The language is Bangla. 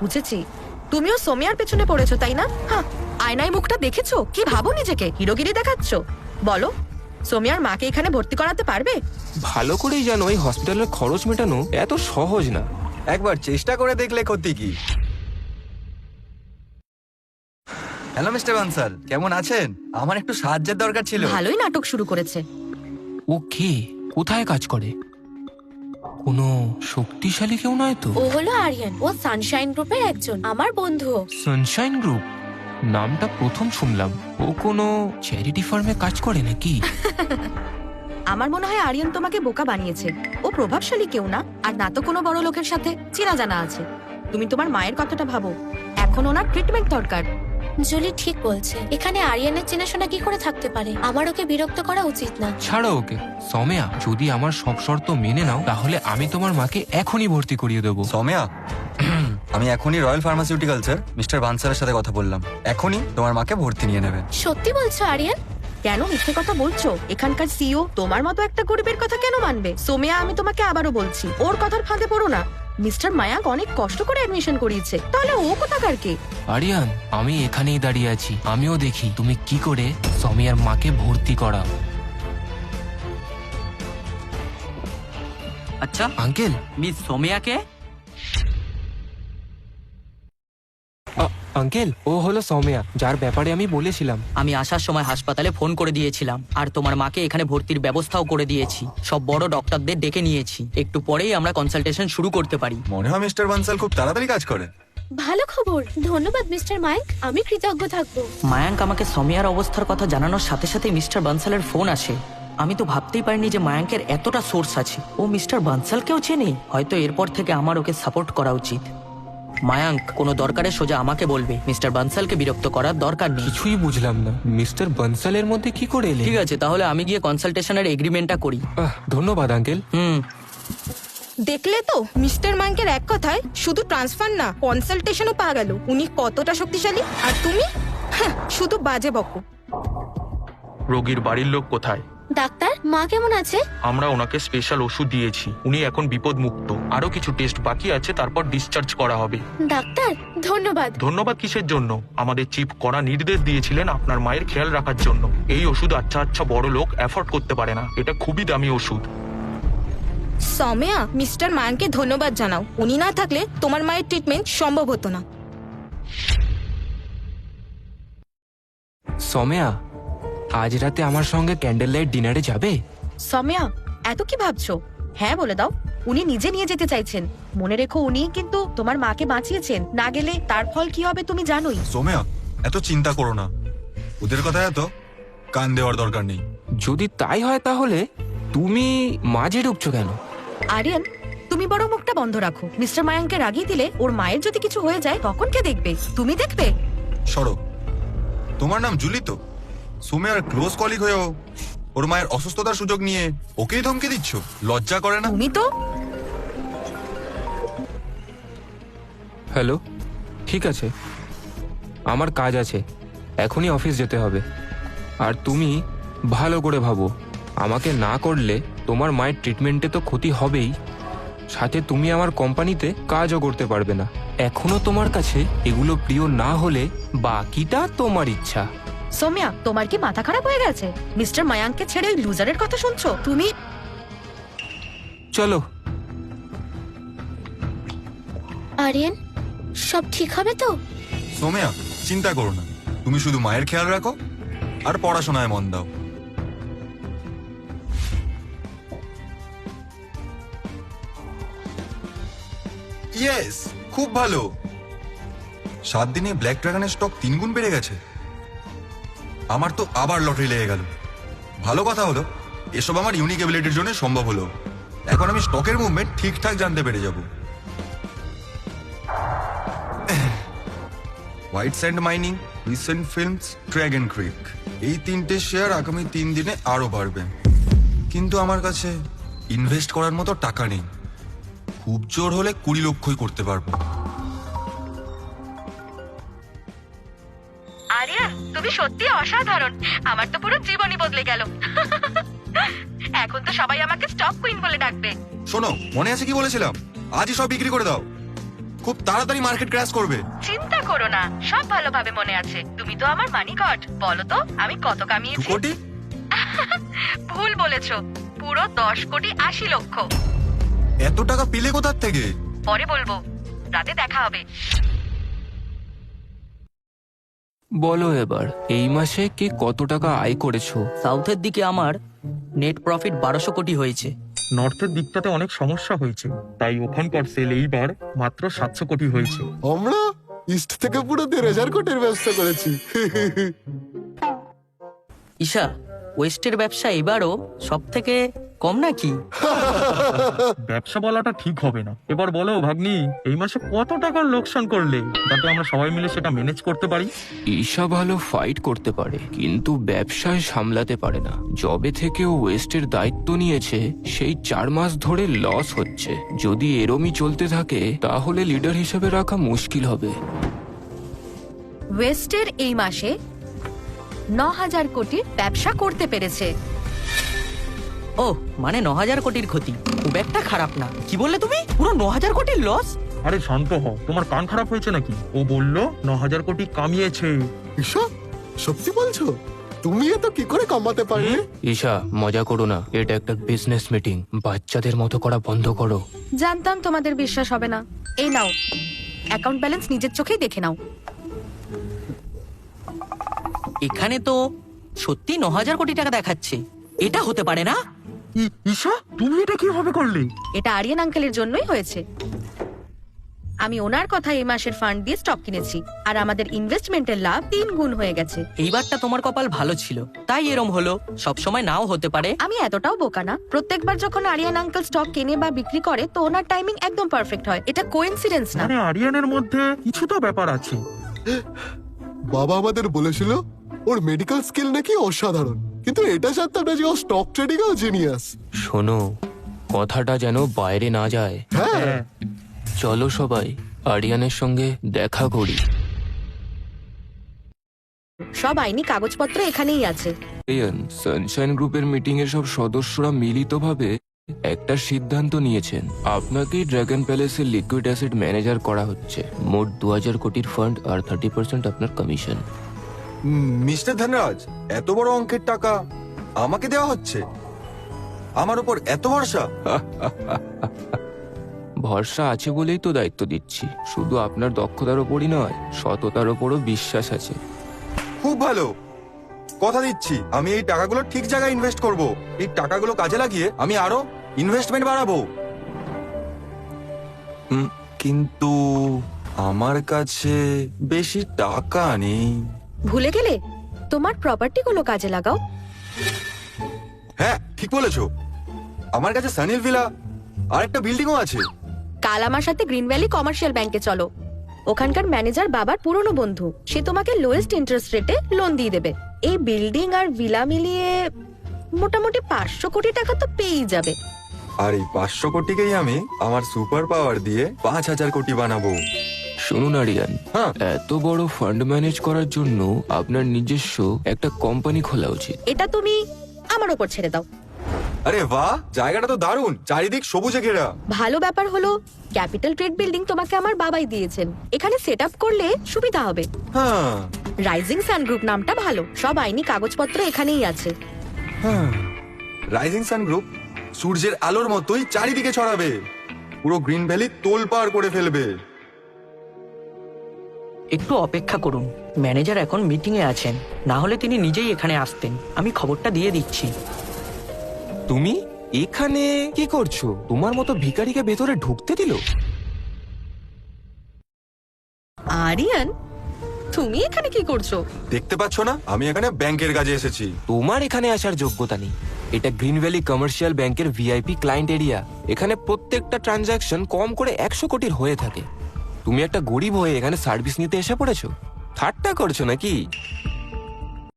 বুঝেছি, তুমিও সোমিয়ার পেছনে পড়েছো তাই না? হ্যাঁ, আয়নায় মুখটা দেখেছো? কি ভাবো নিজেকে? হিরোগিরি দেখাচ্ছ? বলো, সোমিয়ার মাকে এখানে ভর্তি করাতে পারবে? ভালো করেই জানো এই হসপিটালের খরচ মেটানো এত সহজ না। একবার চেষ্টা করে দেখলে ক্ষতি কি। হ্যালো মিস্টার বানসাল, কেমন আছেন? আমার একটু সাহায্যের দরকার ছিল। ভালোই নাটক শুরু করেছে। ও কে, কোথায় কাজ করে? কোনো শক্তিশালী কেউ নয় তো? ও হলো আরিয়ান, ও সানশাইন গ্রুপের একজন, আমার বন্ধু। সানশাইন গ্রুপ নামটা প্রথম শুনলাম। ও কোনো চ্যারিটি ফার্মে কাজ করে নাকি? আমার মনে হয় আরিয়ান তোমাকে বোকা বানিয়েছে। ও প্রভাবশালী কেউ না, আর না তো কোনো বড় লোকের সাথে চেনা জানা আছে। তুমি তোমার মায়ের কথাটা ভাবো, এখন ওনার ট্রিটমেন্ট দরকার। জুলি ঠিক বলছে, এখানে আরিয়ানের চেনাশোনা কি করে থাকতে পারে? আমার ওকে বিরক্ত করা উচিত না। ছাড়ো ওকে। সৌম্যা, যদি আমার সব শর্ত মেনে নাও তাহলে আমি তোমার মাকে এখনই ভর্তি করিয়ে দেবো। সৌম্যা, আমি এখনই রয়্যাল ফার্মাসিউটিক্যালসের মিস্টার বানসালের সাথে কথা বললাম। এখনই তোমার মাকে ভর্তি নিয়ে নেবেন। সত্যি বলছো আরিয়ান? কেন মিথ্যে কথা বলছো? এখানকার সিইও তোমার মতো একটা গরিবের কথা কেন মানবে? সোমিয়া, আমি তোমাকে আবারও বলছি, ওর কথার ফাঁদে পড়ো না। মিস্টার মায়াঙ্ক অনেক কষ্ট করে অ্যাডমিশন করিয়েছে, তাহলে ও কোথাকার কে? আরিয়ান, আমি এখানেই দাঁড়িয়ে আছি, আমিও দেখি তুমি কি করে সৌম্যার মাকে ভর্তি করাও। আচ্ছা, আঙ্কেল, মিস সোমিয়াকে? আঙ্কেল, ও হলো সৌম্যা, যার ব্যাপারে আমি বলেছিলাম। আমি আসার সময় হাসপাতালে ফোন করে দিয়েছিলাম, আর তোমার মাকে এখানে ভর্তির ব্যবস্থাও করে দিয়েছি। সব বড় ডক্টরদের ডেকে নিয়েছি, একটু পরেই আমরা কনসালটেশন শুরু করতে পারি। মনে হয় মিস্টার বানসাল খুব তাড়াতাড়ি কাজ করে। ভালো খবর, ধন্যবাদ মিস্টার মাইক, আমি কৃতজ্ঞ থাকবো। মায়াঙ্ক আমাকে সোমিয়ার অবস্থার কথা জানানোর সাথে সাথে মিস্টার বানসালের ফোন আসে। আমি তো ভাবতেই পারিনি যে মায়াঙ্কের এতটা সোর্স আছে। ও মিস্টার বানসালকেও চেনে। হয়তো এরপর থেকে আমার ওকে সাপোর্ট করা উচিত। মায়াঙ্ক কোনো দরকারে সোজা আমাকে বলবে, মিস্টার বানসালকে বিরক্ত করার দরকার নেই। কিছুই বুঝলাম না, মিস্টার বনসালের মধ্যে কি করে এলে? ঠিক আছে, তাহলে আমি গিয়ে কনসালটেশনের এগ্রিমেন্টটা করি। ধন্যবাদ আঙ্কেল। দেখলে তো, মিস্টার মাঙ্কের এক কথায় শুধু ট্রান্সফার না, কনসালটেশনও পাওয়া গেল। উনি কতটা শক্তিশালী, আর তুমি শুধু বাজে বকো। রোগীর বাড়ির লোক কোথায়? ডাক্তার, মা কেমন আছে? আমরা ওনাকে স্পেশাল ওষুধ দিয়েছি, উনি এখন বিপদ মুক্ত। আরো কিছু টেস্ট বাকি আছে, তারপর ডিসচার্জ করা হবে। ডাক্তার, ধন্যবাদ। ধন্যবাদ কিসের জন্য? আমাদের চিফ কড়া নির্দেশ দিয়েছিলেন আপনার মায়ের খেয়াল রাখার জন্য। এই ওষুধ আচ্ছা আচ্ছা বড় লোক অ্যাফোর্ড করতে পারে না, এটা খুবই দামি ওষুধ। সৌম্যা, মিস্টার মায়াঙ্ককে ধন্যবাদ জানাও। উনি না থাকলে তোমার মায়ের ট্রিটমেন্ট সম্ভব হতো না। সৌম্যা, আজ রাতে আমার সঙ্গে ক্যান্ডেল লাইট ডিনারে যাবে? সোমিয়া, এত কি ভাবছো? হ্যাঁ বলে দাও। উনি নিজে নিয়ে যেতে চাইছেন। মনে রেখো, উনি কিন্তু তোমার মাকে বাঁচিয়েছেন। না গেলে তার ফল কি হবে তুমি জানোই। সৌম্যা, এত চিন্তা করো না, ওদের কথা এত কান দেওয়ার দরকার নেই। যদি তাই হয় তাহলে তুমি মাঝে ঢুকছো কেন? আরিয়ান, তুমি বড় মুখটা বন্ধ রাখো। মিস্টার মায়াঙ্ককে রাগিয়ে দিলে ওর মায়ের যদি কিছু হয়ে যায় তখন কে দেখবে? তুমি দেখবে? সরো। তোমার নাম জুলি তো? সৌম্যার ক্লোজ কলিগ হয়েও ওর মায়ের অসুস্থতার সুযোগ নিয়ে ওকেই ধমকে দিচ্ছ? লজ্জা করে না? তুমি তো হ্যালো, ঠিক আছে, আমার কাজ আছে, এখনই অফিস যেতে হবে। আর তুমি ভালো করে ভাবো, আমাকে না করলে তোমার মায়ের ট্রিটমেন্টে তো ক্ষতি হবেই, সাথে তুমি আমার কোম্পানিতে কাজও করতে পারবে না। এখনো তোমার কাছে এগুলো প্রিয় না হলে বাকিটা তোমার ইচ্ছা। সোমিয়া, তোমার কি মাথা খারাপ হয়ে গেছে? মিস্টার মায়াঙ্ককে ছেড়ে ওই লুজারের কথা শুনছো তুমি? চলো। আরিয়ান, সব ঠিক হবে তো? সৌম্যা, চিন্তা করো না, তুমি শুধু মায়ের খেয়াল রাখো আর পড়াশোনায় মন দাও। ইয়েস, খুব ভালো। 7 দিনে ব্ল্যাক ড্রাগনের স্টক 3 গুণ বেড়ে গেছে। আমার তো আবার লটারি লেগে গেল। ভালো কথা হলো, এসব আমার ইউনিক এবিলিটির জন্য সম্ভব হলো। এখন আমি স্টকের মুভমেন্ট ঠিকঠাক জানতে পেরে যাব। White Sand Mining, Recent Films, Dragon Creek, এই 3টে শেয়ার আগামী 3 দিনে আরো বাড়বে। কিন্তু আমার কাছে ইনভেস্ট করার মতো টাকা নেই। খুব জোর হলে 20 লক্ষই করতে পারবো। আরিয়া, তুমি সত্যি অসাধারণ। আমার তো পুরো জীবনই বদলে গেল। এখন তো সবাই আমাকে স্টক কুইন বলে ডাকবে। শোনো, মনে আছে কি বলেছিলাম? আজই সব বিক্রি করে দাও। খুব তাড়াতাড়ি মার্কেট ক্র্যাশ করবে। চিন্তা করো না, সব ভালোভাবে মনে আছে। তুমি তো আমার মানি গড। বলো তো আমি কত 2 কামিয়েছি? কোটি? ভুল বলেছো, পুরো 10,80,00,000। এত টাকা পেলে কোথার থেকে? পরে বলবো, রাতে দেখা হবে। বলো এবার, এই মাসে কি কত টাকা আয় করেছো? সাউথের দিকে আমার নেট প্রফিট 1200 কোটি হয়েছে। নর্থের দিকটাতে অনেক সমস্যা হয়েছে, তাই ওখানকার সেল এইবার মাত্র 700 কোটি হয়েছে। আমরা ইস্ট থেকে পুরো 1,500 কোটির ব্যবসা করেছি। ঈশা, ওয়েস্টের ব্যবসা এবারও সব থেকে কম নাকি? ব্যবসা বলাটা ঠিক হবে না। এবার বলো ভাগ্নি, এই মাসে কত টাকার লোকসান করলে, যাতে আমরা সবাই মিলে সেটা ম্যানেজ করতে পারি। ঈশা ভালো ফাইট করতে পারে, কিন্তু ব্যবসায় সামলাতে পারে না। জবে থেকে ও ওয়েস্টের দায়িত্ব নিয়েছে, সেই 4 মাস ধরে লস হচ্ছে। যদি এরমই চলতে থাকে তাহলে লিডার হিসেবে রাখা মুশকিল হবে। ওয়েস্টের এই মাসে 9,000 কোটির ব্যবসা করতে পেরেছে। ও মানে 9,000 কোটির ক্ষতি, খুব একটা খারাপ না। কি বললে তুমি? পুরো 9,000 কোটির লস? আরে শান্ত হও, তোমার কান খারাপ হয়েছে নাকি? ও বললো 9,000 কোটি কামিয়েছে। ঈশা, সত্যি বলছো? তুমি এত কি করে কামাতে পারলে? ঈশা, মজা করো না, এটা একটা বিজনেস মিটিং। বাচ্চাদের মতো করা বন্ধ করো। জানতাম তোমাদের বিশ্বাস হবে না। এই নাও, অ্যাকাউন্ট ব্যালেন্স নিজের চোখেই দেখে নাও। এখানে তো সত্যি 9,000 কোটি টাকা দেখাচ্ছে। এটা হতে পারে না। ঈশা, তুমি এটা কিভাবে করলে? এটা আরিয়ান আঙ্কেলের জন্যই হয়েছে। আমি ওনার কথা এই মাসের ফান্ড দিয়ে স্টক কিনেছি, আর আমাদের ইনভেস্টমেন্টের লাভ 3 গুণ হয়ে গেছে। এইবারটা তোমার কপাল ভালো ছিল, তাই এরম হলো। সবসময় নাও হতে পারে। আমি এতটাও বোকা না। প্রত্যেকবার যখন আরিয়ান আঙ্কেল স্টক কেনে বা বিক্রি করে, তো ওনার টাইমিং একদম পারফেক্ট হয়। এটা কোইন্সিডেন্স না। মানে আরিয়ানের মধ্যে কিছু তো ব্যাপার আছে। বাবা আমাদের বলেছিল ওর মেডিকেল স্কিল নাকি অসাধারণ, কিন্তু এটা জানতাম না যে ও স্টক ট্রেডিং এও জিনিয়াস। শোনো, কথাটা যেন বাইরে না যায়। হ্যাঁ, চলো সবাই আরিয়ানের সঙ্গে দেখা করি। সব আইনি কাগজপত্র এখানেই আছে। আরিয়ান, সানশাইন গ্রুপের মিটিং এ সব সদস্যরা মিলিতভাবে একটা সিদ্ধান্ত নিয়েছেন। আপনাকে ড্রাগন প্যালেসের লিকুইড অ্যাসেট ম্যানেজার করা হচ্ছে। মোট 2,000 কোটির ফান্ড আর 30% আপনার কমিশন। মিস্টার ধনরাজ, এত বড় অঙ্কের টাকা আমাকে দেওয়া হচ্ছে? আমার উপর এত ভরসা? ভরসা আছে বলেই তো দায়িত্ব দিচ্ছি। শুধু আপনার দক্ষতার ওপরই নয়, সততার ওপরও বিশ্বাস আছে। খুব ভালো, কথা দিচ্ছি আমি এই টাকাগুলো ঠিক জায়গায় ইনভেস্ট করব। এই টাকাগুলো কাজে লাগিয়ে আমি আরো ইনভেস্টমেন্ট বাড়াবো। কিন্তু আমার কাছে বেশি টাকা নেই। ভুলে গেলে? তোমার প্রপার্টিগুলো কাজে লাগাও। হ্যাঁ, ঠিক বলেছো। আমার কাছে সানিল ভিলা আর একটা বিল্ডিংও আছে। কাল আমার সাথে গ্রিন ভ্যালি কমার্শিয়াল ব্যাংকে চলো। ওখানকার ম্যানেজার বাবার পুরনো বন্ধু। সে তোমাকে লোয়েস্ট ইন্টারেস্ট রেটে লোন দিয়ে দেবে। এই বিল্ডিং আর ভিলা মিলিয়ে মোটামুটি 500 কোটি টাকা তো পেয়েই যাবে। আর এই 500 কোটিকেই আমি আমার সুপার পাওয়ার দিয়ে 5,000 কোটি বানাবো। শুনুন আরিয়ান, হ্যাঁ। এত বড় ফান্ড ম্যানেজ করার জন্য আপনার নিজস্ব একটা কোম্পানি খোলা উচিত। এটা তুমি আমার ওপর ছেড়ে দাও। আরে বাহ, জায়গাটা তো দারুণ, চারিদিক সবুজে ঘেরা। ভালো ব্যাপার হলো ক্যাপিটাল ট্রেড বিল্ডিং তোমাকে আমার বাবাই দিয়েছেন। এখানে সেট আপ করলে সুবিধা হবে। হ্যাঁ রাইজিং সান গ্রুপ নামটা ভালো। সব আইনি কাগজপত্র এখানেই আছে। হ্যাঁ, রাইজিং সান গ্রুপ সূর্যের আলোর মতোই চারিদিকে ছড়াবে, পুরো গ্রিন ভ্যালি তোলপাড় করে ফেলবে। একটু অপেক্ষা করুন, ম্যানেজার এখন মিটিং এ আছেন। না হলে তিনি নিজেই এখানে আসতেন। আমি খবরটা দিয়ে দিচ্ছি। তুমি এখানে কি করছো? তোমার মতো ভিখারিকে ভেতরে ঢুকতে দিল? আরিয়ান, তুমি এখানে কি করছো? দেখতে পাচ্ছ না আমি এখানে ব্যাংকের কাজে এসেছি? তোমার এখানে আসার যোগ্যতা নেই। এটা গ্রিন ভ্যালি কমার্শিয়াল ব্যাংকের ভিআইপি ক্লায়েন্ট এরিয়া। এখানে প্রত্যেকটা ট্রানজাকশন কম করে 100 কোটির হয়ে থাকে। তুমি একটা গরিব হয়ে এখানে সার্ভিস নিতে এসে পড়েছো? ঠাট্টা করছো নাকি?